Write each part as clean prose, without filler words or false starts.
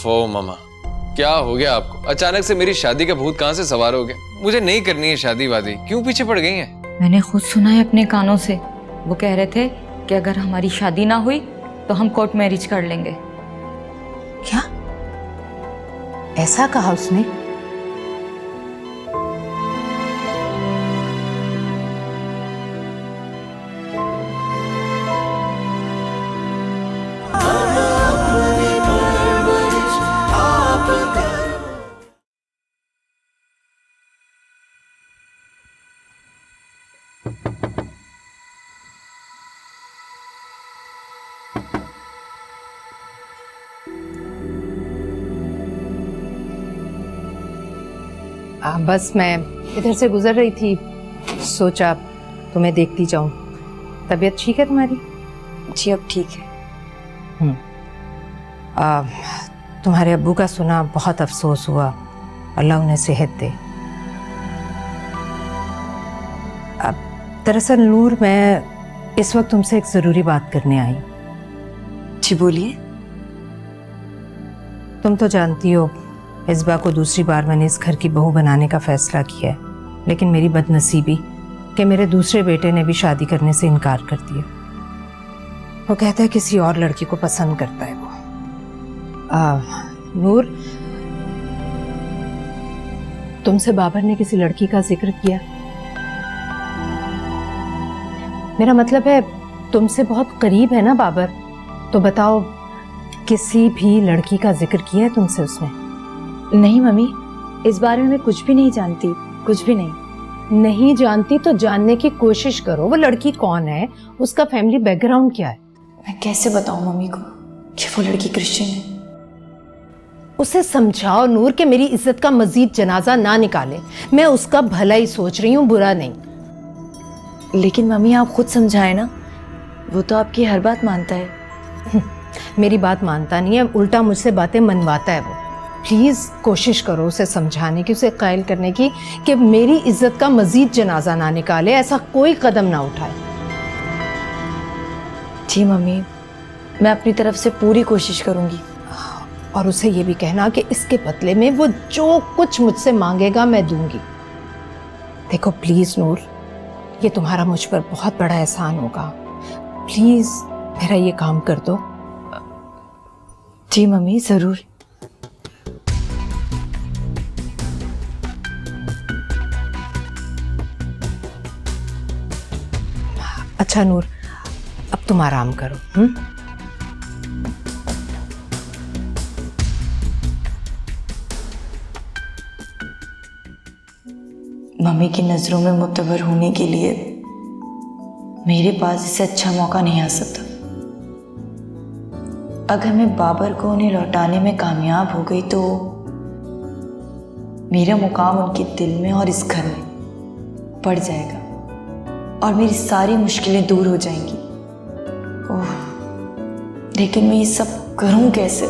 ओफो मामा, क्या हो गया आपको? अचानक से मेरी शादी का भूत कहाँ से सवार हो गया? मुझे नहीं करनी है शादी वादी, क्यों पीछे पड़ गई हैं? मैंने खुद सुना है अपने कानों से। वो कह रहे थे कि अगर हमारी शादी ना हुई तो हम कोर्ट मैरिज कर लेंगे। क्या ऐसा कहा उसने? बस मैं इधर से गुजर रही थी, सोचा तुम्हें देखती जाऊं। तबीयत ठीक है तुम्हारी? जी अब ठीक है। तुम्हारे अब्बू का सुना, बहुत अफसोस हुआ। अल्लाह उन्हें सेहत दे। अब दरअसल नूर, मैं इस वक्त तुमसे एक ज़रूरी बात करने आई। जी बोलिए। तुम तो जानती हो इस्बा को दूसरी बार मैंने इस घर की बहू बनाने का फैसला किया है, लेकिन मेरी बदनसीबी कि मेरे दूसरे बेटे ने भी शादी करने से इनकार कर दिया। वो कहता है किसी और लड़की को पसंद करता है वो। नूर, तुमसे बाबर ने किसी लड़की का जिक्र किया? मेरा मतलब है तुमसे बहुत करीब है ना बाबर, तो बताओ किसी भी लड़की का जिक्र किया है तुमसे उसने? नहीं मम्मी, इस बारे में मैं कुछ भी नहीं जानती, कुछ भी नहीं। नहीं जानती तो जानने की कोशिश करो। वो लड़की कौन है, उसका फैमिली बैकग्राउंड क्या है? मैं कैसे बताऊं मम्मी को कि वो लड़की क्रिश्चियन है? उसे समझाओ नूर कि मेरी इज्जत का मजीद जनाजा ना निकाले। मैं उसका भला ही सोच रही हूँ, बुरा नहीं। लेकिन मम्मी आप खुद समझाए ना, वो तो आपकी हर बात मानता है। मेरी बात मानता नहीं है, उल्टा मुझसे बातें मनवाता है वो। प्लीज कोशिश करो उसे समझाने की, उसे कायल करने की कि मेरी इज्जत का मजीद जनाजा ना निकाले, ऐसा कोई कदम ना उठाए। जी मम्मी, मैं अपनी तरफ से पूरी कोशिश करूंगी। और उसे ये भी कहना कि इसके बदले में वो जो कुछ मुझसे मांगेगा मैं दूंगी। देखो प्लीज नूर, ये तुम्हारा मुझ पर बहुत बड़ा एहसान होगा। प्लीज मेरा ये काम कर दो। जी मम्मी, जरूर। अच्छा नूर, अब तुम आराम करो। मम्मी की नजरों में मुतबर होने के लिए मेरे पास इससे अच्छा मौका नहीं आ सकता। अगर मैं बाबर को उन्हें लौटाने में कामयाब हो गई तो मेरा मुकाम उनके दिल में और इस घर में बढ़ जाएगा और मेरी सारी मुश्किलें दूर हो जाएंगी। ओह, लेकिन मैं ये सब करूं कैसे?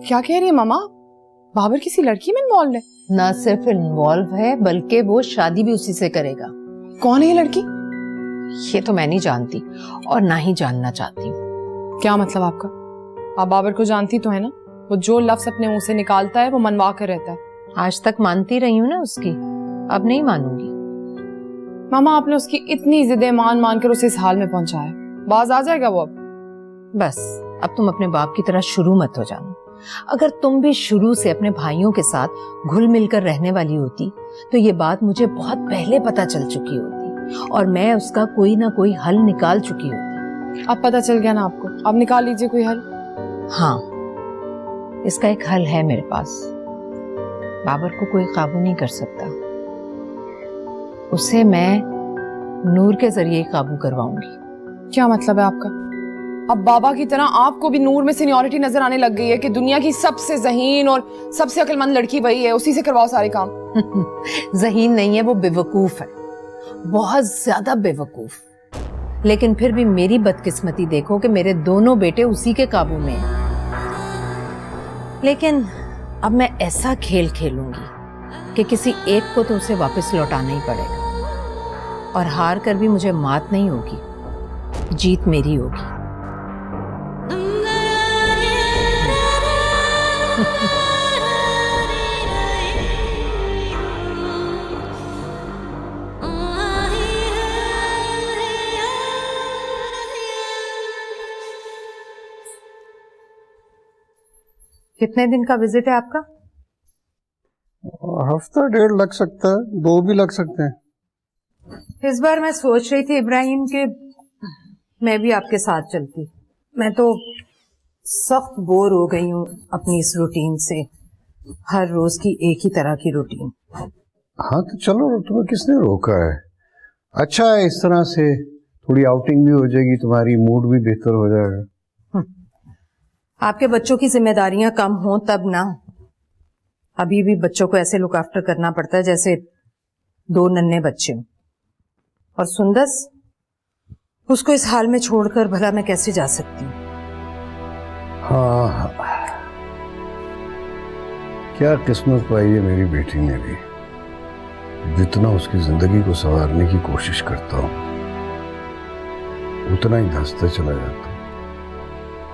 क्या कह रही है मामा? बाबर किसी लड़की में इन्वॉल्व है? ना सिर्फ इन्वॉल्व है बल्कि वो शादी भी उसी से करेगा। कौन है ये लड़की? ये तो मैं नहीं जानती और ना ही जानना चाहती हूँ। क्या मतलब आपका? आप बाबर को जानती तो है ना? वो जो लफ्ज अपने मुंह से निकालता है वो मनवा कर रहता है। आज तक मानती रही हूँ ना उसकी, अब नहीं मानूंगी। मामा, आपने उसकी इतनी जिद्दें मान मान कर उसे इस हाल में पहुंचाया, बाज आ जाएगा वो अब। बस अब तुम अपने बाप की तरह शुरू मत हो जाना। अगर तुम भी शुरू से अपने भाइयों के साथ घुल मिलकर रहने वाली होती तो ये बात मुझे बहुत पहले पता चल चुकी होती और मैं उसका कोई ना कोई हल निकाल चुकी होती। अब पता चल गया ना आपको, अब निकाल लीजिए कोई हल। हाँ, इसका एक हल है मेरे पास। बाबर को कोई काबू नहीं कर सकता, उसे मैं नूर के जरिए काबू करवाऊंगी। क्या मतलब है आपका? अब बाबा की तरह आपको भी नूर में सीनियरिटी नजर आने लग गई है कि दुनिया की सबसे ज़हीन और सबसे अक्लमंद लड़की वही है, उसी से करवाओ सारे काम। ज़हीन नहीं है, वो बेवकूफ है, बहुत ज्यादा बेवकूफ। लेकिन फिर भी मेरी बदकिस्मती देखो कि मेरे दोनों बेटे उसी के काबू में हैं। लेकिन अब मैं ऐसा खेल खेलूंगी कि किसी एक को तो उसे वापस लौटाना ही पड़ेगा, और हार कर भी मुझे मात नहीं होगी, जीत मेरी होगी। कितने दिन का विजिट है आपका? हफ्ता डेढ़ लग सकता है, 2 भी लग सकते हैं। इस बार मैं सोच रही थी इब्राहिम कि मैं भी आपके साथ चलती। मैं तो सख्त बोर हो गई हूँ अपनी इस रूटीन से, हर रोज की एक ही तरह की रूटीन। हाँ तो चलो, तुम्हें किसने रोका है? अच्छा है, इस तरह से थोड़ी आउटिंग भी हो जाएगी, तुम्हारी मूड भी बेहतर हो जाएगा। आपके बच्चों की जिम्मेदारियां कम हों तब ना। अभी भी बच्चों को ऐसे लुक आफ्टर करना पड़ता है जैसे 2 नन्हे बच्चे हों। और सुंदस, उसको इस हाल में छोड़कर भला मैं कैसे जा सकती हूँ? हाँ, क्या किस्मत पाई है मेरी बेटी ने भी। जितना उसकी जिंदगी को संवारने की कोशिश करता हूँ, उतना ही धंसता चला जाता हूँ।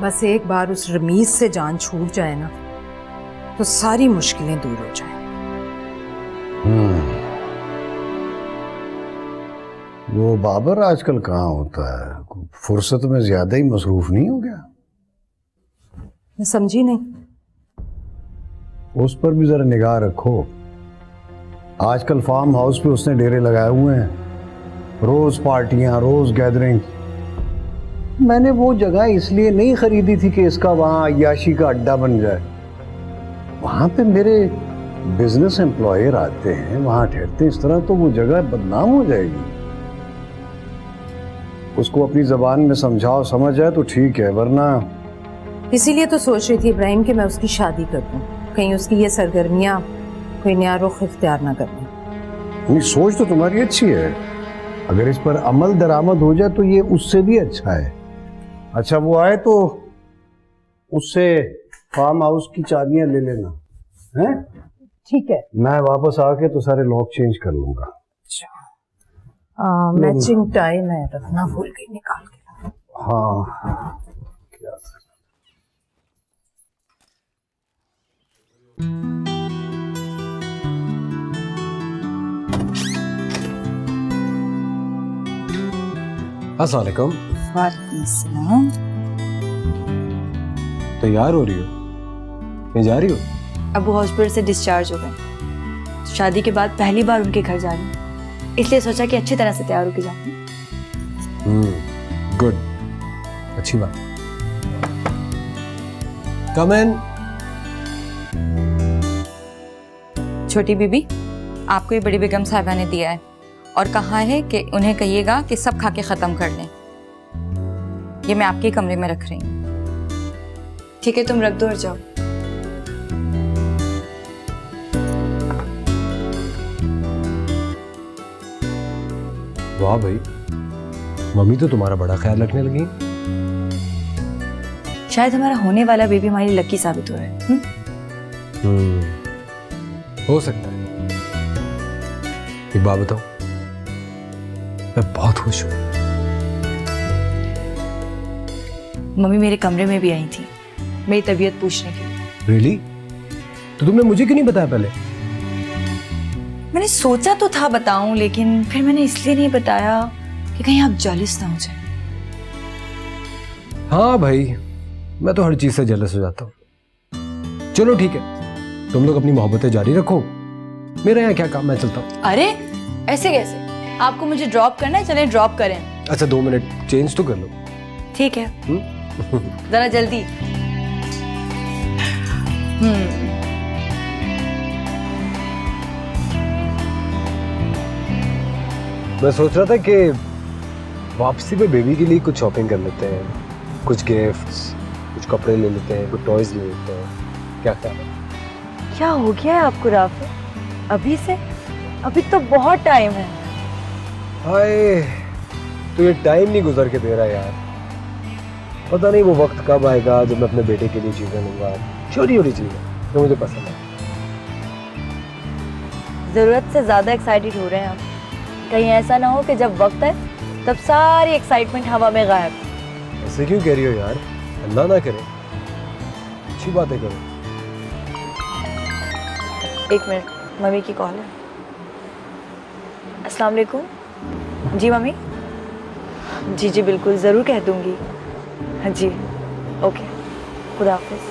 बस एक बार उस रमीज से जान छूट जाए ना, तो सारी मुश्किलें दूर हो जाए। वो बाबर आजकल कहाँ होता है? फुर्सत में ज्यादा ही मसरूफ नहीं हो गया? मैं समझी नहीं। उस पर भी जरा निगाह रखो। आजकल फार्म हाउस पे उसने डेरे लगाए हुए हैं, रोज पार्टियां, रोज गैदरिंग। मैंने वो जगह इसलिए नहीं खरीदी थी कि इसका वहां अय्याशी का अड्डा बन जाए। वहां पे मेरे बिजनेस एम्प्लॉयर आते हैं, वहां ठहरते हैं, इस तरह तो वो जगह बदनाम हो जाएगी। उसको अपनी जबान में समझाओ, समझ जाए तो ठीक है, वरना। इसीलिए तो सोच रही थी इब्राहिम कि मैं उसकी शादी कर दूं, कहीं उसकी ये सरगर्मियां कोई नया रुख इख्तियार ना कर लें। नहीं, सोच तो तुम्हारी अच्छी है, अगर इस पर अमल दरामद हो जाए तो ये उससे भी अच्छा है। अच्छा, वो आए तो उससे फार्म हाउस की चाबियां ले लेना, हैं? ठीक है। मैं वापस आके तो सारे लॉक चेंज कर लूंगा। मैचिंग टाई मैं रखना भूल गई, निकाल के। हाँ, क्या अस्सलाम वालेकुम। वालेकुम अस्सलाम। तैयार हो रही हो? कहीं जा रही हो? अबू हॉस्पिटल से डिस्चार्ज हो गए, शादी के बाद पहली बार उनके घर जा रही हूँ, इसलिए सोचा कि अच्छी तरह से तैयार होकर जाऊँ। गुड, अच्छी बात। कम इन। छोटी बीबी, आपको ये बड़ी बेगम साहिबा ने दिया है और कहा है कि उन्हें कहिएगा कि सब खा के खत्म कर लें। ये मैं आपके कमरे में रख रही हूँ। ठीक है, तुम रख दो और जाओ। वाह भाई, मम्मी तो तुम्हारा बड़ा ख्याल रखने लगी। शायद हमारा होने वाला बेबी हमारी लकी साबित हो रहा है। हो सकता है। एक बात बताओ, मैं बहुत खुश हूं। मम्मी मेरे कमरे में भी आई थी मेरी तबीयत पूछने के लिए। रियली? तो तुमने मुझे क्यों नहीं बताया पहले? मैंने सोचा तो था बताऊं, लेकिन फिर मैंने इसलिए नहीं बताया कि कहीं आप जेलस ना हो जाए। हाँ भाई, मैं तो हर चीज से जेलस हो जाता हूँ। चलो ठीक है, तुम लोग अपनी मोहब्बतें जारी रखो, मेरा यहाँ क्या काम, मैं चलता हूँ। अरे ऐसे कैसे? आपको मुझे ड्रॉप करना है, चलें ड्रॉप करें। अच्छा 2 मिनट चेंज तो कर लो। ठीक है, जरा जल्दी। मैं सोच रहा था कि वापसी पे बेबी के लिए कुछ शॉपिंग कर लेते हैं, कुछ गिफ्ट्स, कुछ कपड़े ले लेते हैं, कुछ टॉयज ले लेते हैं। क्या ख्याल है? क्या हो गया है आपको राफे? अभी से? अभी तो बहुत टाइम है। हाय, तो ये टाइम नहीं गुजर के दे रहा यार। पता नहीं वो वक्त कब आएगा जब मैं अपने बेटे के लिए चीजें लूंगा, छोटी छोटी चीजें जो मुझे पसंद है। ज़रूरत से ज़्यादा एक्साइटेड हो रहे हैं आप। कहीं ऐसा ना हो कि जब वक्त है तब सारी एक्साइटमेंट हवा में गायब। ऐसे क्यों कह रही हो यार, अंधा ना करें, अच्छी बातें करो। एक मिनट, मम्मी की कॉल है। अस्सलाम वालेकुम। जी मम्मी। जी जी बिल्कुल, ज़रूर कह दूँगी। हाँ जी, ओके, खुदा हाफिज़।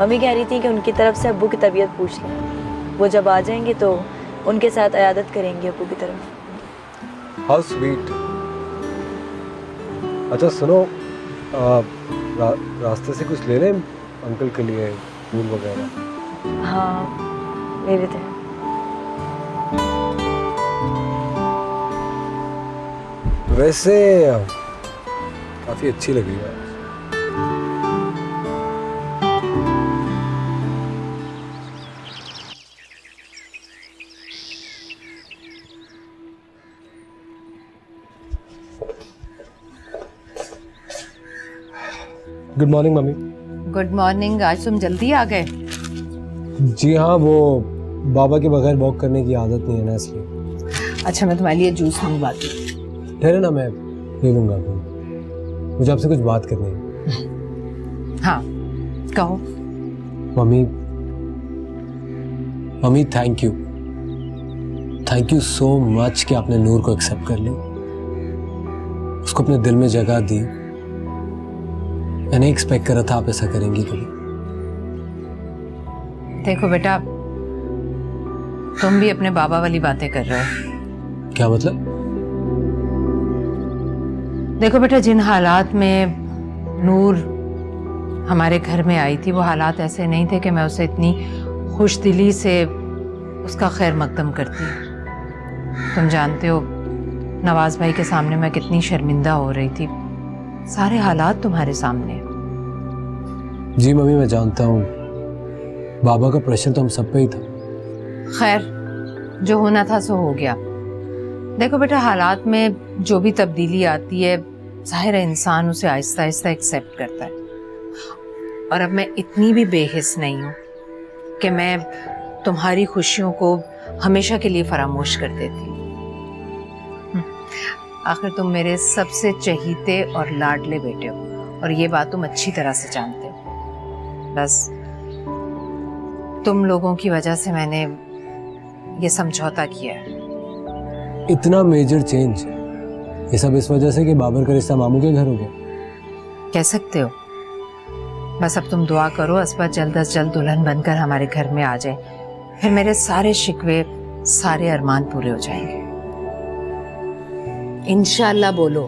मम्मी कह रही थी कि उनकी तरफ से अब्बू की तबीयत पूछ लें, वो जब आ जाएंगे तो उनके साथ इयादत करेंगे अब्बू की तरफ। How sweet. अच्छा सुनो, रास्ते से कुछ ले लें अंकल के लिए, फूल वगैरह? हाँ ले लेते हैं। वैसे काफी अच्छी लग रही है। Good morning mummy. Good morning. आज तुम जल्दी आ गए। जी हाँ, वो बाबा के बगैर वॉक करने की आदत नहीं है ना, इसलिए। अच्छा, मैं तुम्हारे लिए जूस मंगवाती हूँ। ठहरे ना, मैं ले लूंगा। मुझे आपसे कुछ बात करनी है। हाँ कहो। Mummy thank you so much कि आपने नूर को एक्सेप्ट कर ली, उसको अपने दिल में जगह दी। मैं नहीं एक्सपेक्ट कर रहा था आप ऐसा करेंगी कभी। देखो बेटा, तुम भी अपने बाबा वाली बातें कर रहे हो। क्या मतलब? देखो बेटा, जिन हालात में नूर हमारे घर में आई थी, वो हालात ऐसे नहीं थे कि मैं उसे इतनी खुश दिली से उसका खैर मकदम करती। तुम जानते हो नवाज भाई के सामने मैं कितनी शर्मिंदा हो रही थी। सारे हालात तुम्हारे सामने। जी मम्मी, मैं जानता हूँ, बाबा का प्रेशर तो हम सब पे ही था। खैर, जो होना था सो हो गया। देखो बेटा, हालात में जो भी तब्दीली आती है, जाहिर है इंसान उसे आहिस्ता आहिस्ता एक्सेप्ट करता है। और अब मैं इतनी भी बेहिस नहीं हूँ कि मैं तुम्हारी खुशियों को हमेशा के लिए फरामोश कर देती हूँ। आखिर तुम मेरे सबसे चहीते और लाडले बेटे हो, और ये बात तुम अच्छी तरह से जानते हो। बस तुम लोगों की वजह से मैंने ये समझौता किया है। इतना मेजर चेंज, ये सब इस वजह से कि बाबर का रिश्ता मामू के घर हो गया? कह सकते हो। बस अब तुम दुआ करो अस्बत जल्द अज जल्द दुल्हन बनकर हमारे घर में आ जाए, फिर मेरे सारे शिकवे, सारे अरमान पूरे हो जाएंगे। इंशाल्लाह बोलो।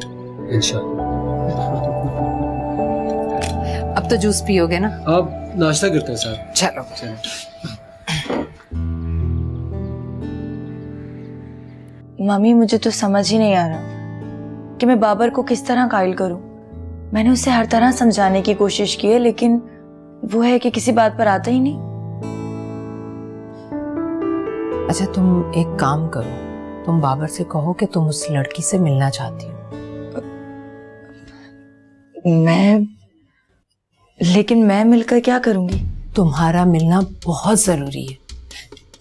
इंशाल्लाह। अब तो जूस पियोगे ना? आप नाश्ता करते हैं सर? चलो। मम्मी मुझे तो समझ ही नहीं आ रहा कि मैं बाबर को किस तरह कायल करूं। मैंने उसे हर तरह समझाने की कोशिश की है, लेकिन वो है कि किसी बात पर आता ही नहीं। अच्छा, तुम एक काम करो, तुम बाबर से कहो कि तुम उस लड़की से मिलना चाहती हो। लेकिन मैं मिलकर क्या करूंगी? तुम्हारा मिलना बहुत जरूरी है।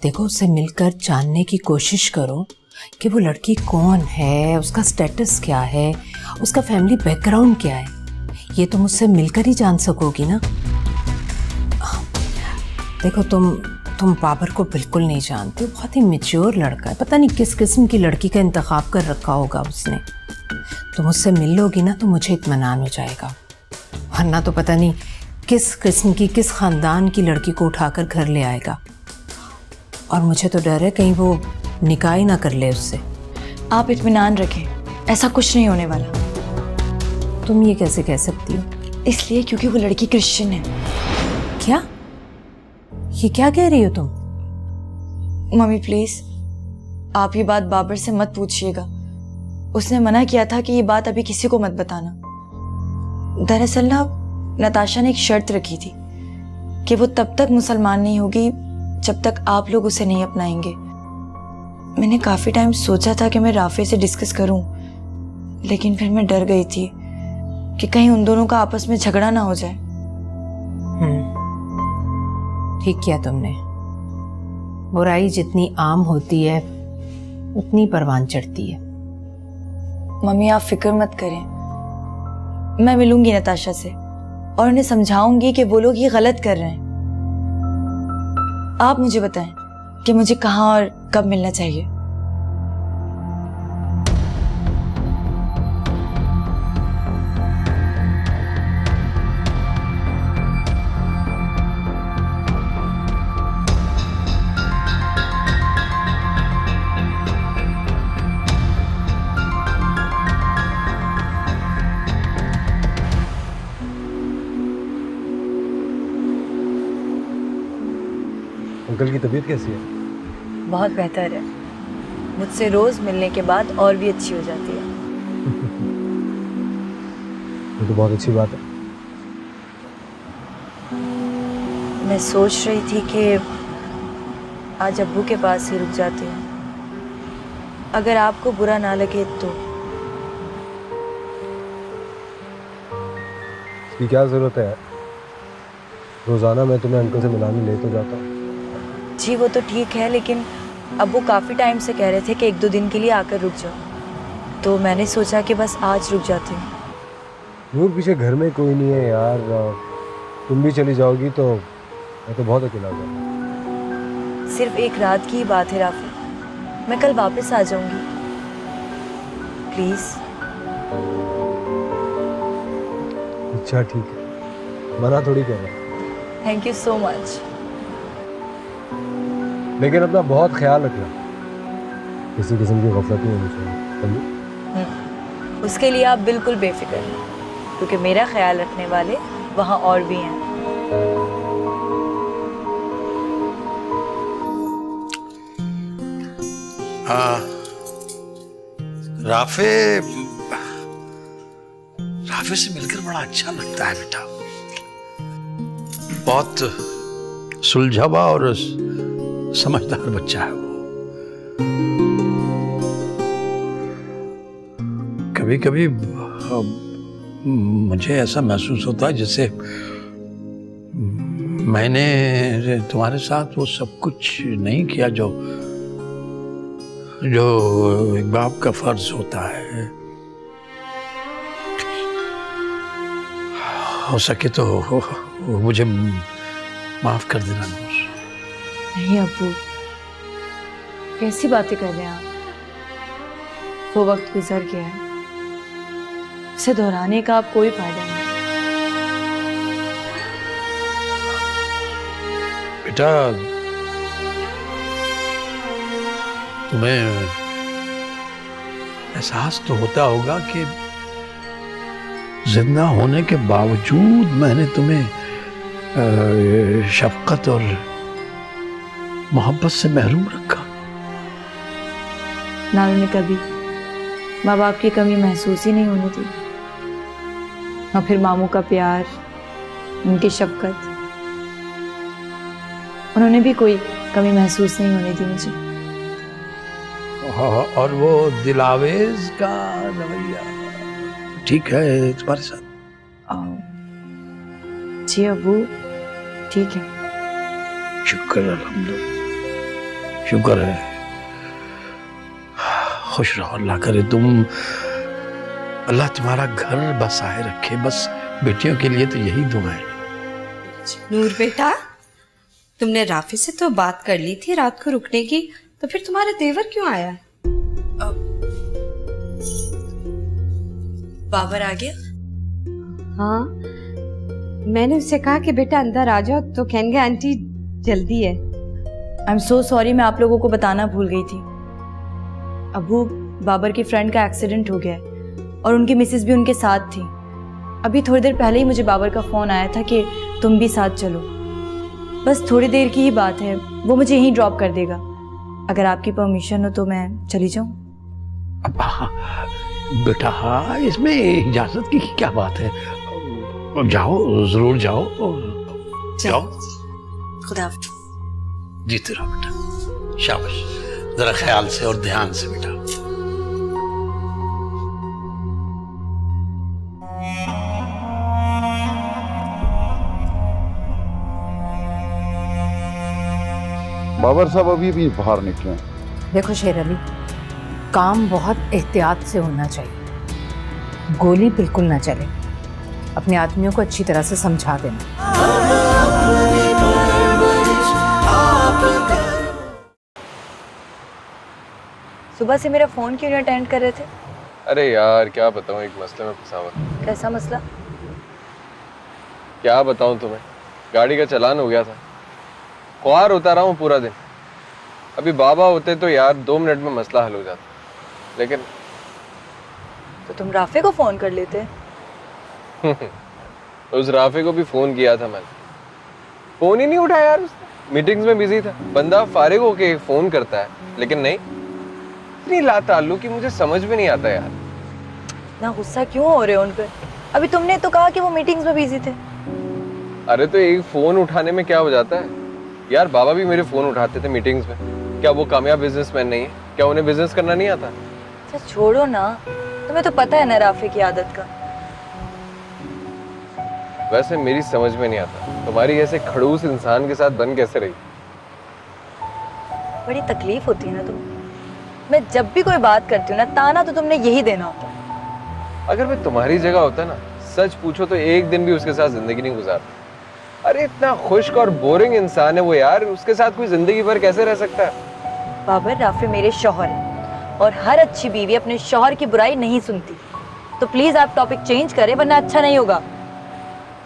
देखो, उससे मिलकर जानने की कोशिश करो कि वो लड़की कौन है, उसका स्टेटस क्या है, उसका फैमिली बैकग्राउंड क्या है। ये तुम उससे मिलकर ही जान सकोगी ना। देखो, तुम बाबर को बिल्कुल नहीं जानते हो। बहुत ही मैच्योर लड़का है, पता नहीं किस किस्म की लड़की का इंतखाब कर रखा होगा उसने। तुम उससे मिल लोगी ना तो मुझे इत्मीनान हो जाएगा, वरना तो पता नहीं किस किस्म की, किस खानदान की लड़की को उठाकर घर ले आएगा। और मुझे तो डर है कहीं वो निकाह ही ना कर ले उससे। आप इत्मीनान रखें, ऐसा कुछ नहीं होने वाला। तुम ये कैसे कह सकती हो? इसलिए क्योंकि वो लड़की क्रिश्चियन है। क्या? ये क्या कह रही हो तुम? मम्मी प्लीज, आप ये बात बाबर से मत पूछिएगा। उसने मना किया था कि ये बात अभी किसी को मत बताना। दरअसल ना, नताशा ने एक शर्त रखी थी कि वो तब तक मुसलमान नहीं होगी जब तक आप लोग उसे नहीं अपनाएंगे। मैंने काफी टाइम सोचा था कि मैं राफे से डिस्कस करूं, लेकिन फिर मैं डर गई थी कि कहीं उन दोनों का आपस में झगड़ा ना हो जाए। ठीक किया तुमने। बुराई जितनी आम होती है उतनी परवान चढ़ती है। मम्मी आप फिक्र मत करें, मैं मिलूंगी नताशा से और उन्हें समझाऊंगी कि वो लोग ये गलत कर रहे हैं। आप मुझे बताएं कि मुझे कहाँ और कब मिलना चाहिए। अंकल की तबीयत कैसी है? बहुत बेहतर है, मुझसे रोज मिलने के बाद और भी अच्छी हो जाती है। ये तो बहुत अच्छी बात है। मैं सोच रही थी कि आज अब्बू के पास ही रुक जाती हूँ, अगर आपको बुरा ना लगे तो। इसकी क्या जरूरत है यार? रोजाना मैं तुम्हें अंकल से मिलाने ले तो जाता हूँ। जी वो तो ठीक है, लेकिन अब्बू काफ़ी टाइम से कह रहे थे कि 1-2 दिन के लिए आकर रुक जाओ, तो मैंने सोचा कि बस आज रुक जाती हूँ। नूर पीछे घर में कोई नहीं है यार, तुम भी चली जाओगी तो मैं तो बहुत अकेला हो जाऊंगा। सिर्फ एक रात की ही बात है राफी, मैं कल वापस आ जाऊंगी, प्लीज़। अच्छा ठीक है, मना थोड़ी कर रहा। Thank you so much. लेकिन अपना बहुत ख्याल रखना, किसी किस्म की गफलत नहीं होनी चाहिए, समझी? उसके लिए आप बिल्कुल बेफिक्र हैं, क्योंकि मेरा ख्याल रखने वाले वहाँ और भी हैं। हाँ, राफे राफे से मिलकर बड़ा अच्छा लगता है बेटा। बहुत सुलझावा और समझदार बच्चा है वो। कभी कभी मुझे ऐसा महसूस होता है जैसे मैंने तुम्हारे साथ वो सब कुछ नहीं किया जो एक बाप का फर्ज होता है। हो सके तो मुझे माफ कर देना नूर। नहीं अब्बू, कैसी बातें कर रहे हैं आप? वो वक्त गुजर गया है, उसे दोहराने का अब कोई फायदा नहीं। बेटा तुम्हें एहसास तो होता होगा कि जिंदा होने के बावजूद मैंने तुम्हें शफकत और मोहब्बत से महरूम रखा। ना मैंने कभी माँ बाप की कमी महसूस ही नहीं होने दी, और फिर मामू का प्यार, उनकी शफकत, उन्होंने भी कोई कमी महसूस नहीं होने दी मुझे। और वो दिलावेज का रवैया ठीक है तुम्हारे साथ? जी अबू ठीक है। शुक्र अल्हम्दुलिल्लाह, शुक्र है। खुश रहो, अल्लाह करे अल्लाह तुम्हारा घर बसाए रखे। बस बेटियों के लिए तो यही दुआ है। नूर बेटा, तुमने राफी से तो बात कर ली थी रात को रुकने की, तो फिर तुम्हारा देवर क्यों आया? बाबर आ गया? हाँ, मैंने उससे कहा कि बेटा अंदर आ जाओ, तो कहने गए आंटी जल्दी है। आई एम सो सॉरी, मैं आप लोगों को बताना भूल गई थी। अबू, बाबर की फ्रेंड का एक्सीडेंट हो गया है और उनकी मिसेस भी उनके साथ थी। अभी थोड़ी देर पहले ही मुझे बाबर का फ़ोन आया था कि तुम भी साथ चलो। बस थोड़ी देर की ही बात है, वो मुझे यहीं ड्रॉप कर देगा। अगर आपकी परमिशन हो तो मैं चली जाऊँ? बेटा हाँ, इसमें इजाजत की क्या बात है? जाओ, जरूर जाओ। जाओ, खुदा हाफ़िज़। जीते रहो बेटा, शाबाश। जरा ख्याल से और ध्यान से बेटा। बाबर साहब अभी भी बाहर निकले हैं। देखो शेर अली, काम बहुत एहतियात से होना चाहिए, गोली बिल्कुल ना चले। अपने आदमियों को अच्छी तरह से समझा देना। सुबह से मेरा फोन क्यों नहीं अटेंड कर रहे थे? अरे यार क्या बताऊं, एक मसले में फंसा हुआ। कैसा मसला? क्या बताऊं तुम्हें, गाड़ी का चालान हो गया था, ख्वार होता रहा हूं पूरा दिन। अभी बाबा होते तो यार 2 मिनट में मसला हल हो जाता, लेकिन तो तुम राफे को फोन कर लेते। उस राफे को भी फोन किया था मैंने, फोन ही नहीं उठाया यार उसने। मीटिंग्स में बिजी था। बंदा फारिग होके फोन करता है, लेकिन नहीं, इतनी लाताल्लुकी की मुझे समझ में नहीं आता यार। ना गुस्सा क्यों हो रहे हो उन पर? अभी तुमने तो कहा कि वो मीटिंग्स में बिजी थे। अरे तो एक फोन उठाने में क्या हो जाता है यार, बाबा भी मेरे फोन उठाते थे मीटिंग्स में। क्या वो कामयाब बिजनेसमैन नहीं है? क्या उन्हें बिजनेस करना नहीं आता? अच्छा छोड़ो ना, तुम्हें तो पता है ना राफे की आदत का। वैसे मेरी समझ में नहीं आता तुम्हारी ऐसे खड़ूस इंसान के साथ बन कैसे रही। बड़ी तकलीफ होती है ना तुम्हें। मैं जब भी कोई बात करती हूँ ना, ताना तो तुमने यही देना होता है। अगर मैं तुम्हारी जगह होता ना, सच पूछो तो एक दिन भी उसके साथ जिंदगी नहीं गुजारता। अरे इतना खुश्क और बोरिंग इंसान है वो यार, उसके साथ कोई जिंदगी भर कैसे रह सकता है? बाबर, राफे मेरे शौहर है और हर अच्छी बीवी अपने शौहर की बुराई नहीं सुनती। तो प्लीज आप टॉपिक चेंज करें, वरना अच्छा नहीं होगा।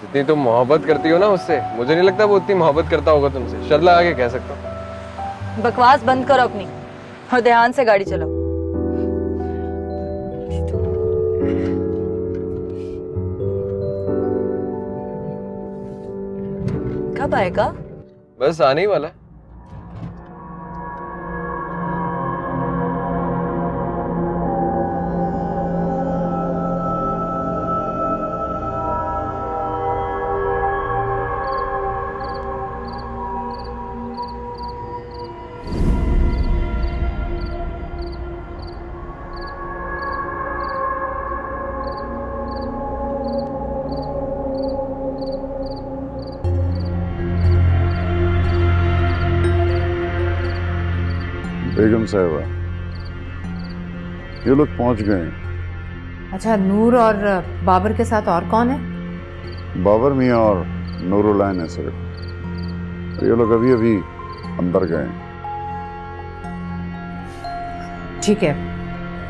जितनी तुम मोहब्बत करती हो ना उससे, मुझे नहीं लगता वो उतनी मोहब्बत करता होगा तुमसे। शर्ला आगे कह सकता हूँ। बकवास बंद करो अपनी और ध्यान से गाड़ी चलाओ। कब आएगा? बस आने ही वाला है। बेगम साहिबा, ये लोग पहुंच गए हैं। अच्छा, नूर और बाबर के साथ और कौन है? बाबर मियाँ और नूरुल्लाह ने सिर्फ। ये लोग अभी अभी अंदर गए हैं। ठीक है,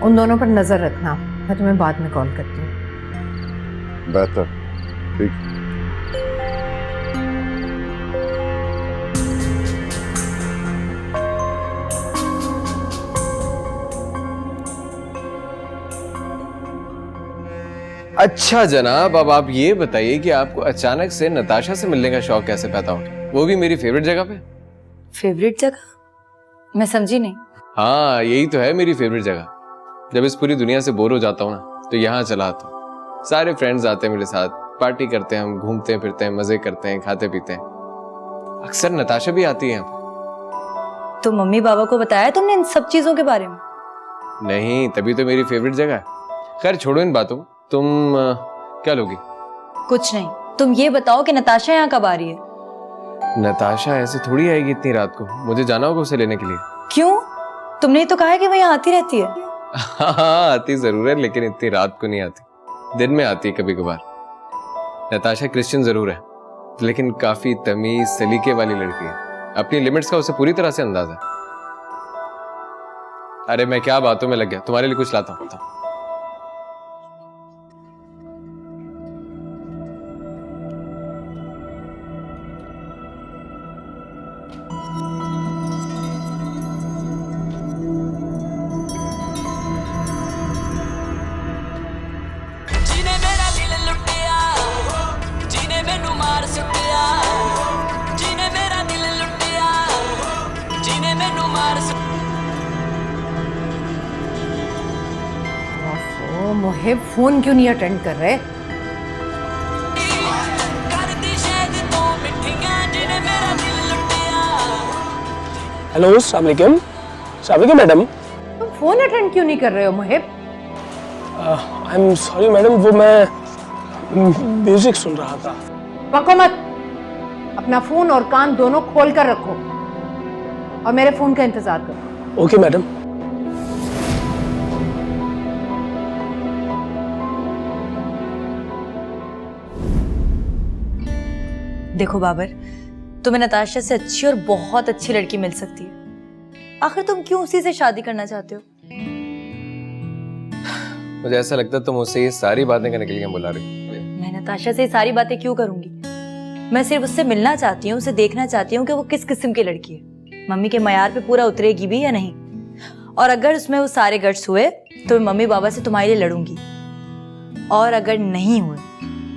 उन दोनों पर नजर रखना, मैं तुम्हें बाद में कॉल करती हूँ। बेहतर, ठीक। अच्छा जनाब, अब आप ये बताइए कि आपको अचानक से नताशा से मिलने का शौक कैसे पैदा हो गया, वो भी मेरी फेवरेट जगह पे? फेवरेट जगह? मैं समझी नहीं। हाँ यही तो है मेरी फेवरेट जगह। जब इस पूरी दुनिया से बोर हो जाता हूँ ना, तो यहाँ चला आता हूँ। सारे फ्रेंड्स आते हैं मेरे साथ, पार्टी करते हैं, हम घूमते फिरते हैं, मजे करते हैं, खाते पीते हैं। अक्सर नताशा भी आती है यहाँ पे। तो मम्मी पापा को बताया तुमने इन सब चीजों के बारे में? नहीं, तभी तो मेरी फेवरेट जगह है। खैर छोड़ो इन बातों को, तुम क्या लोगी? कुछ नहीं, तुम ये बताओ कि नताशा यहाँ कब आ रही है? नताशा ऐसे थोड़ी आएगी इतनी रात को, मुझे जाना होगा उसे लेने के लिए। क्यों? तुमने ही तो कहा है कि वो यहाँ आती रहती है। हाँ आती जरूर है, लेकिन इतनी रात को नहीं आती, दिन में आती है कभी कभार। नताशा क्रिश्चियन जरूर है, लेकिन काफी तमीज सलीके वाली लड़की है। अपनी लिमिट्स का उसे पूरी तरह से अंदाजा है। अरे मैं क्या बातों में लग गया, तुम्हारे लिए कुछ लाता हूँ। मोहिब फोन क्यों नहीं अटेंड कर रहे? हेलो, अस्सलाम वालेकुम मैडम। तुम फोन अटेंड क्यों नहीं कर रहे हो Mohib? I am sorry madam, वो मैं म्यूजिक सुन रहा था। बको मत, अपना फोन और कान दोनों खोल कर रखो। और मेरे फोन का इंतजार करो। Okay madam. देखो बाबर, तुम्हें नताशा से अच्छी और बहुत अच्छी लड़की मिल सकती है। आखिर तुम क्यों उसी से शादी करना चाहते हो? मुझे ऐसा लगता है तुम उससे ये सारी बातें करने के लिए बुला रही हो। मैं नताशा से ये सारी बातें क्यों करूंगी? मैं सिर्फ उससे मिलना चाहती हूँ, उसे देखना चाहती हूँ कि वो किस किस्म की लड़की है, मम्मी के मयार पे पूरा उतरेगी भी या नहीं। और अगर उसमें वो सारे गट्स हुए तो मैं मम्मी बाबा से तुम्हारे लिए लड़ूंगी, और अगर नहीं हुए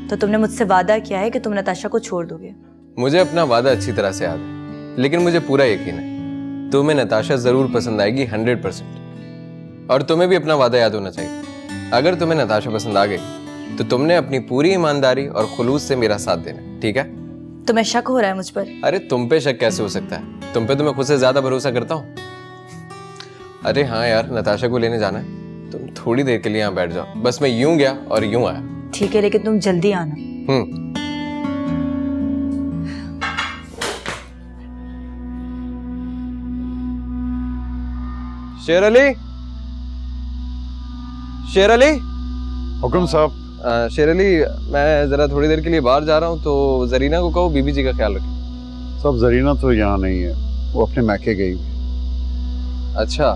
तो तुमने मुझसे वादा किया है कि तुम नताशा को छोड़ दोगे। मुझे अपना वादा अच्छी तरह से याद है, लेकिन मुझे पूरा यकीन है तुम्हें नताशा जरूर पसंद आएगी 100%। और तुम्हें भी अपना वादा याद होना चाहिए। अगर तुम्हें नताशा पसंद आ गई तो तुमने अपनी पूरी ईमानदारी और खुलूस से मेरा साथ देना, ठीक है? तुम्हें शक हो रहा है मुझ पर? अरे तुम पे शक कैसे हो सकता है? तुम पे तो मैं खुद से ज्यादा भरोसा करता हूँ। अरे हाँ यार, नताशा को लेने जाना है, तुम थोड़ी देर के लिए यहाँ बैठ जाओ। बस मैं यूं गया और यूं आया। ठीक है, लेकिन तुम जल्दी आना। शेर अली, शेर अली। हुक्म साहब। शेर अली, मैं जरा थोड़ी देर के लिए बाहर जा रहा हूँ, तो जरीना को कहो बीबी जी का ख्याल रखें। साहब जरीना तो यहाँ नहीं है, वो अपने मैके गई हुई। अच्छा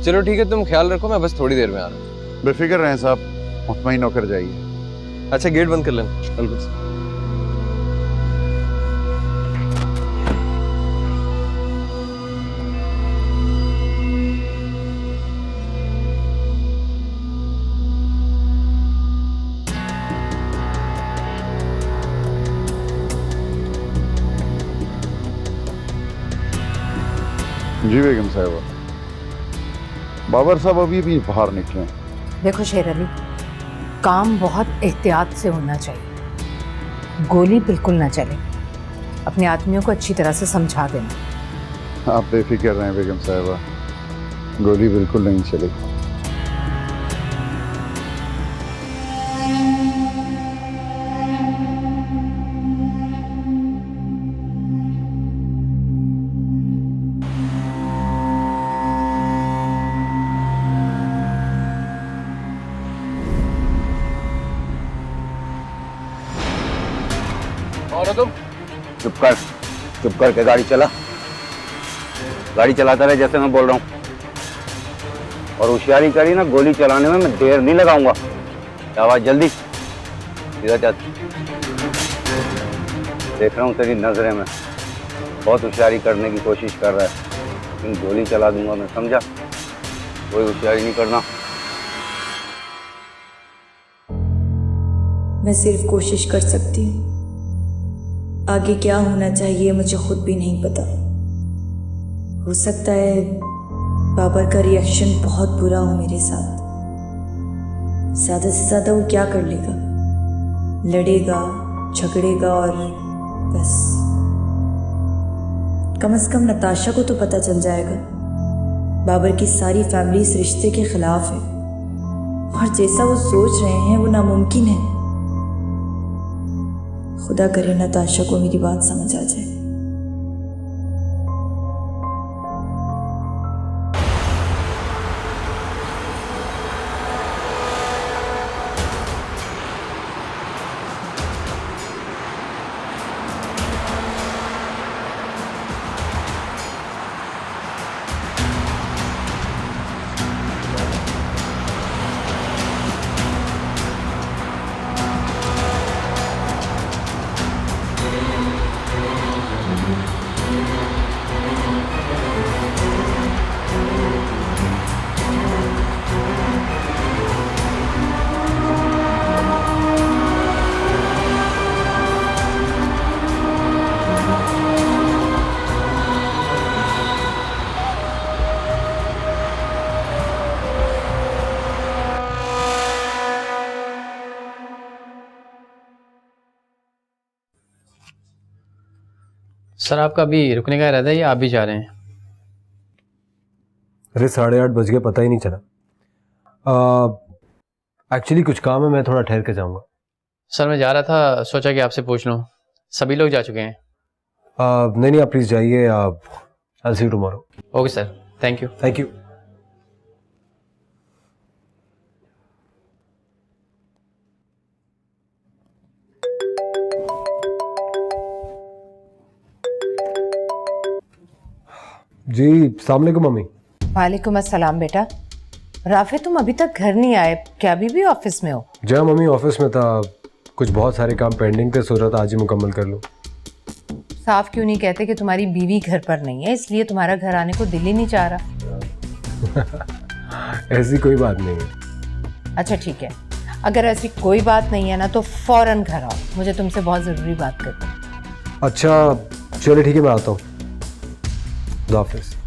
चलो ठीक है, तुम ख्याल रखो, मैं बस थोड़ी देर में आ रहा हूँ। बेफिक्र रहें साहब, मुतमईन होकर जाइए। अच्छा गेट बंद कर लेना। बिल्कुल। जी बेगम साहिबा। बाबर साहब अभी भी बाहर निकले। देखो शेर अली, काम बहुत एहतियात से होना चाहिए, गोली बिल्कुल ना चले। अपने आदमियों को अच्छी तरह से समझा देना। आप बेफिक्र रहें बेगम साहिबा, गोली बिल्कुल नहीं चलेगी। तुम चुप करके गाड़ी चला। गाड़ी चलाता रहे जैसे मैं बोल रहा हूँ। और होशियारी करी ना, गोली चलाने में मैं देर नहीं लगाऊंगा। आवाज जल्दी इधर जा। देख रहा हूँ तेरी नजरें में बहुत होशियारी करने की कोशिश कर रहा है, लेकिन गोली चला दूंगा मैं, समझा? कोई होशियारी नहीं करना। मैं सिर्फ कोशिश कर सकती हूँ, आगे क्या होना चाहिए मुझे खुद भी नहीं पता। हो सकता है बाबर का रिएक्शन बहुत बुरा हो मेरे साथ। ज़्यादा से ज़्यादा वो क्या कर लेगा? लड़ेगा, झगड़ेगा और बस। कम से कम नताशा को तो पता चल जाएगा बाबर की सारी फैमिली इस रिश्ते के खिलाफ है, और जैसा वो सोच रहे हैं वो नामुमकिन है। खुदा करे नताशा को मेरी बात समझ आ जाए। सर आपका अभी रुकने का इरादा है या आप भी जा रहे हैं? अरे 8:30 बज गए, पता ही नहीं चला। एक्चुअली कुछ काम है, मैं थोड़ा ठहर के जाऊंगा। सर मैं जा रहा था, सोचा कि आपसे पूछ लूं, सभी लोग जा चुके हैं। नहीं आप प्लीज़ जाइए, I'll see you tomorrow. Okay sir, thank you. Thank you. जी अस्सलाम वालेकुम मम्मी। वालेकुम अस्सलाम बेटा। राफे तुम अभी तक घर नहीं आए, क्या अभी भी ऑफिस में हो? जी हाँ मम्मी, ऑफिस में था, कुछ बहुत सारे काम पेंडिंग थे, सोच रहा था आज ही मुकम्मल कर लूँ। साफ क्यों नहीं कहते कि तुम्हारी बीवी घर पर नहीं है, इसलिए तुम्हारा घर आने को दिल ही नहीं चाह रहा? ऐसी कोई बात नहीं है। अच्छा ठीक है, अगर ऐसी कोई बात नहीं है ना तो फौरन घर आओ, मुझे तुमसे बहुत ज़रूरी बात करनी है। अच्छा चलिए ठीक है, मैं आता हूँ। खुदा हाफिज़।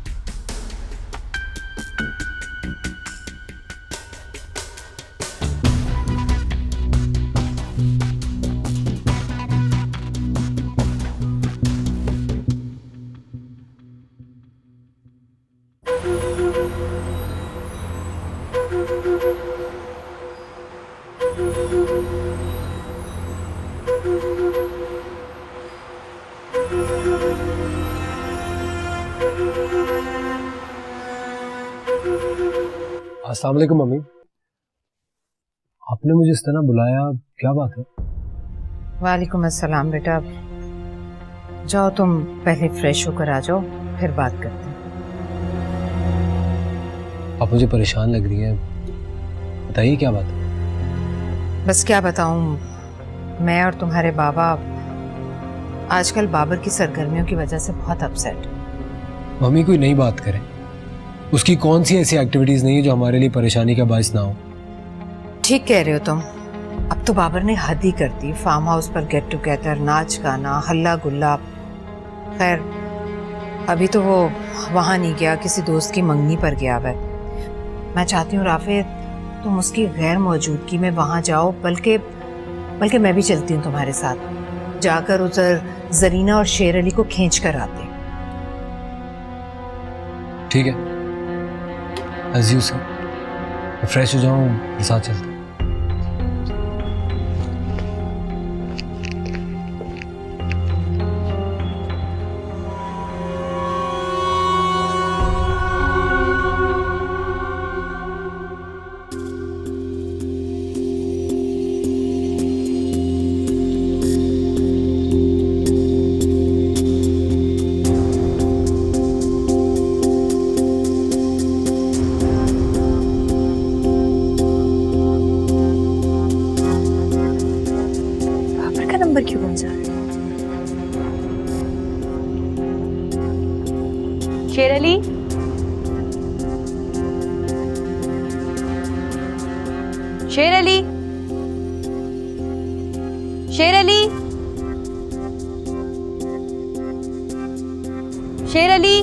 अस्सलाम वालेकुम मम्मी, आपने मुझे इस तरह बुलाया, क्या बात है? वालेकुम अस्सलाम बेटा, जाओ तुम पहले फ्रेश होकर आ जाओ, फिर बात करते हैं। आप मुझे परेशान लग रही हैं, बताइए क्या बात है? बस क्या बताऊं, मैं और तुम्हारे बाबा आजकल बाबर की सरगर्मियों की वजह से बहुत अपसेट। मम्मी कोई नई बात करें, उसकी कौन सी ऐसी एक्टिविटीज नहीं है जो हमारे लिए परेशानी का बायस ना हो? ठीक कह रहे हो तुम, अब तो बाबर ने हद ही कर दी। फार्म हाउस पर गेट टुगेदर, नाच गाना, हल्ला गुल्ला। खैर अभी तो वो वहाँ नहीं गया, किसी दोस्त की मंगनी पर गया है। मैं चाहती हूँ राफे तुम उसकी गैर मौजूदगी में वहाँ जाओ, बल्कि मैं भी चलती हूँ तुम्हारे साथ, जाकर उधर जरीना और शेर अली को खींच कर आते। ठीक है, एज यू से, फ्रेश हो जाऊँ, साथ चलते। नंबर क्यों बन जा रहा है? शेर अली, शेर अली, शेर अली, शेर अली।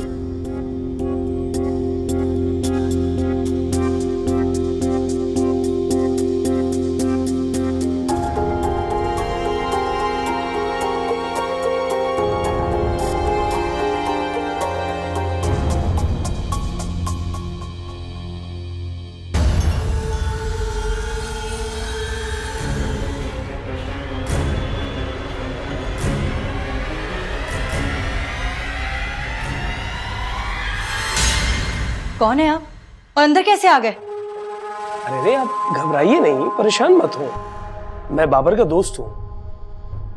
कौन है आप और अंदर कैसे आ गए? अरे रे आप घबराइए नहीं, परेशान मत हो, मैं बाबर का दोस्त हूँ,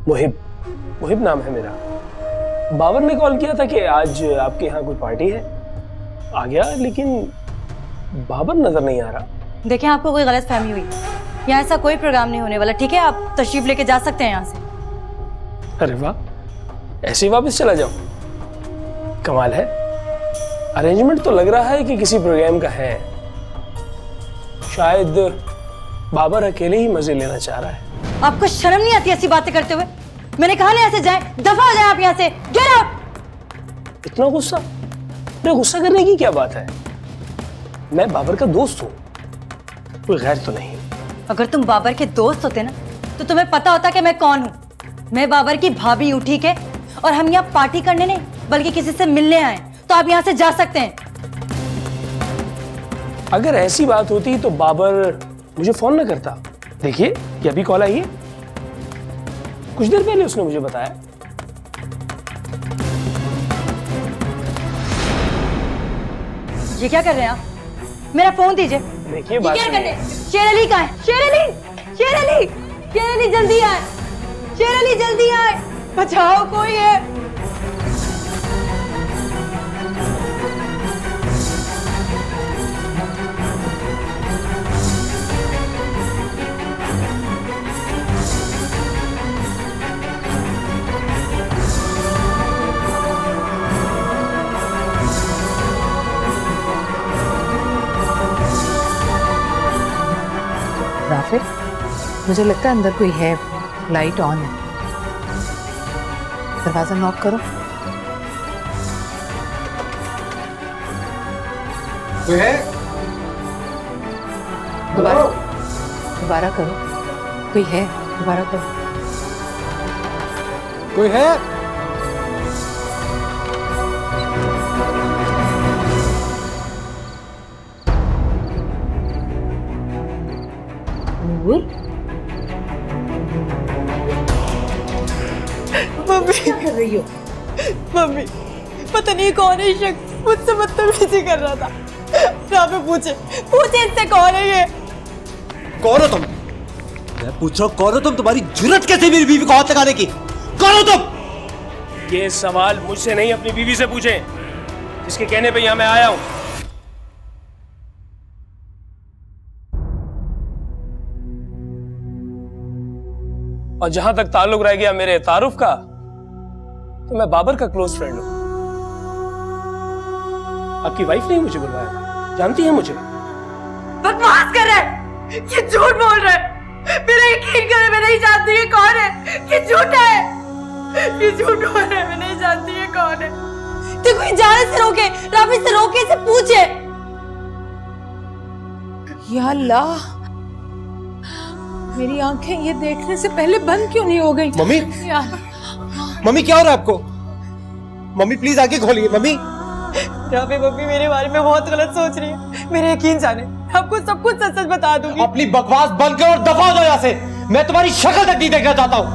मुहिब नाम है मेरा। बाबर ने कॉल किया था कि आज आपके यहाँ कोई पार्टी है, आ गया, लेकिन बाबर नजर नहीं आ रहा। देखें आपको कोई गलत फहमी हुई, यहाँ ऐसा कोई प्रोग्राम नहीं होने वाला, ठीक है? आप तशरीफ लेके जा सकते हैं यहाँ से। अरे वाह, ऐसे ही वापस चला जाओ, कमाल है। अरेंजमेंट तो लग रहा है कि किसी प्रोग्राम का है, शायद बाबर अकेले ही मजे लेना चाह रहा है। आपको शर्म नहीं आती ऐसी बातें करते हुए? मैंने कहा ना ऐसे जाएं, दफा हो जाएं आप यहाँ से, गेट आउट। इतना गुस्सा? अरे गुस्सा करने की क्या बात है, मैं बाबर का दोस्त हूँ, कोई गैर तो नहीं। अगर तुम बाबर के दोस्त होते ना तो तुम्हें पता होता कि मैं कौन हूँ। मैं बाबर की भाभी हूँ, ठीक है? और हम यहाँ पार्टी करने नहीं बल्कि किसी से मिलने आए, तो आप यहाँ से जा सकते हैं। अगर ऐसी बात होती तो बाबर मुझे फोन न करता। देखिए ये अभी कॉल आई है, कुछ देर पहले उसने मुझे बताया। ये क्या कर रहे हैं आप? मेरा फोन दीजिए। देखिए बात क्या कर रहे हैं? शेर अली कहाँ है? शेर अली, शेर अली, शेर अली जल्दी आए, शेर अली जल्दी आए, बचाओ कोई है। राफिल, मुझे लगता है अंदर कोई है, लाइट ऑन है। दरवाजा नॉक करो। कोई है? दोबारा करो। कोई है? दोबारा करो। कोई है? मम्मी क्या कर रही हो? मम्मी पता नहीं कौन है शख्स, मुझसे बदतमीजी कर रहा था। राफे पूछे इससे कौन है ये? कौन हो तुम? मैं पूछ रहा हूँ कौन हो तुम? तुम्हारी जुर्रत कैसे मेरी बीवी को हाथ लगाने की? कौन हो तुम? ये सवाल मुझसे नहीं अपनी बीवी से पूछे, जिसके कहने पे यहाँ मैं आया हूँ। और जहां तक ताल्लुक रह गया मेरे तारुफ का, तो मैं बाबर का क्लोज फ्रेंड हूं। आपकी वाइफ ने मुझे बुलवाया, जानती है मुझे। बकवास कर रहा है, ये झूठ बोल रहा है। मेरा यकीन करे, मैं नहीं जानती ये कौन है। ये झूठ है, ये झूठ बोल रहा है, मैं नहीं जानती ये कौन है। तू कोई जाने से रोके, राफी से रोके, से पूछे। या अल्लाह, मेरी आंखें ये देखने से पहले बंद क्यों नहीं हो गई? मम्मी, मम्मी क्या हो रहा है आपको? मम्मी प्लीज आगे खोलिए। मम्मी, राफी मम्मी मेरे बारे में बहुत गलत सोच रही है। मेरे यकीन जाने, आपको सब कुछ सच सच बता दूंगी। अपनी बकवास बंद करो और दफा हो जाओ यहाँ से। मैं तुम्हारी शक्ल तक नहीं देखना चाहता हूँ।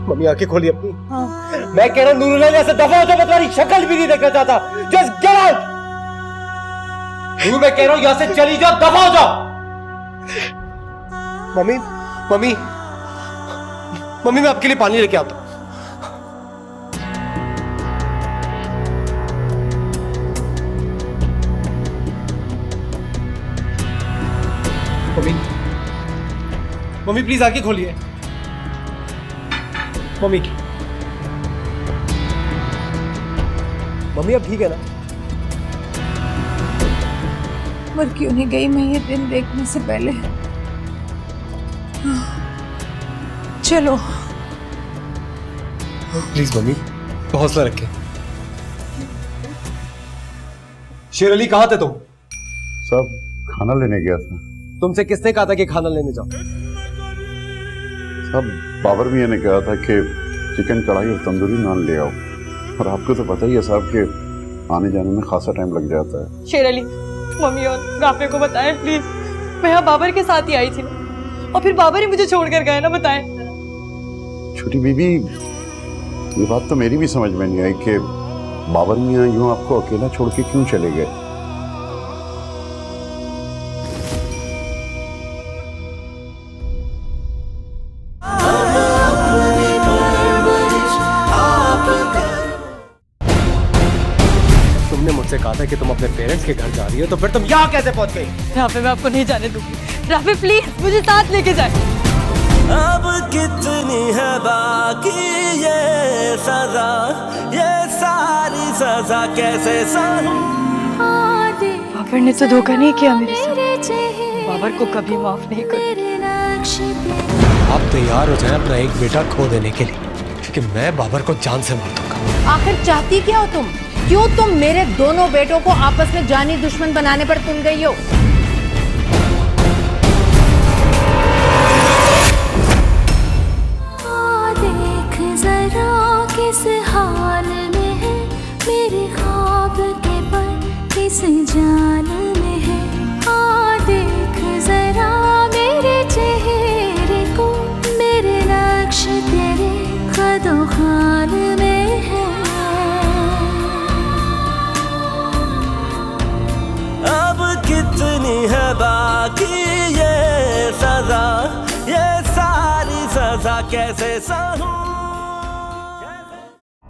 मम्मी आंखें खोलिए अपनी। मैं कह रहा हूँ नूरुल्लाह यहाँ से दफा हो जाओ, मैं तुम्हारी शक्ल भी नहीं देखना चाहता। Just get out. मैं कह रहा हूँ यहाँ से चली जाओ, दफा हो जाओ। मम्मी, मम्मी, मम्मी मैं आपके लिए पानी लेके आता हूँ। मम्मी, मम्मी प्लीज आंखें खोलिए। मम्मी, मम्मी अब ठीक है ना? मर क्यों नहीं गई मैं ये दिन देखने से पहले? चलो प्लीज मम्मी, हौसला रखें। शेर अली कहाँ थे तुम? सब खाना लेने गया था। तुमसे किसने कहा था कि खाना लेने जाओ? सब बाबर मियाँ ने कहा था कि चिकन कढ़ाई और तंदूरी नान ले आओ। और आपको तो पता ही है साहब कि आने जाने में खासा टाइम लग जाता है। शेर अली, मम्मी और राफे को बताएं प्लीज। मैं यहाँ बाबर के साथ ही आई थी और फिर बाबर ही मुझे छोड़कर गए ना। बताएं। छोटी बीबी, ये बात तो मेरी भी समझ में नहीं आई कि बाबर मियाँ यूं आपको अकेला छोड़ के क्यों चले गए। तुमने मुझसे कहा था कि तुम अपने पेरेंट्स के घर जा रही हो, तो फिर तुम यहाँ कैसे पहुंच गई? राफे मैं आपको नहीं जाने दूंगी। राफे प्लीज मुझे साथ लेके जाए। अब कितनी है बाकी ये सजा, ये सारी सजा कैसे सहूं? बाबर ने तो धोखा नहीं किया मेरे साथ। बाबर को कभी माफ नहीं करूंगा। आप तैयार हो जाए अपना एक बेटा खो देने के लिए, क्योंकि मैं बाबर को जान से मार दूंगा। आखिर चाहती क्या हो तुम? क्यों तुम मेरे दोनों बेटों को आपस में जानी दुश्मन बनाने पर तुल गई हो? देख जरा किस हाल में है मेरे ख्वाब के पल, किस जान में है। देख जरा मेरे चेहरे को, मेरे नक्श तेरे कदों खान में है। कितनी है बाकी ये सजा, ये सारी सजा कैसे सहूं।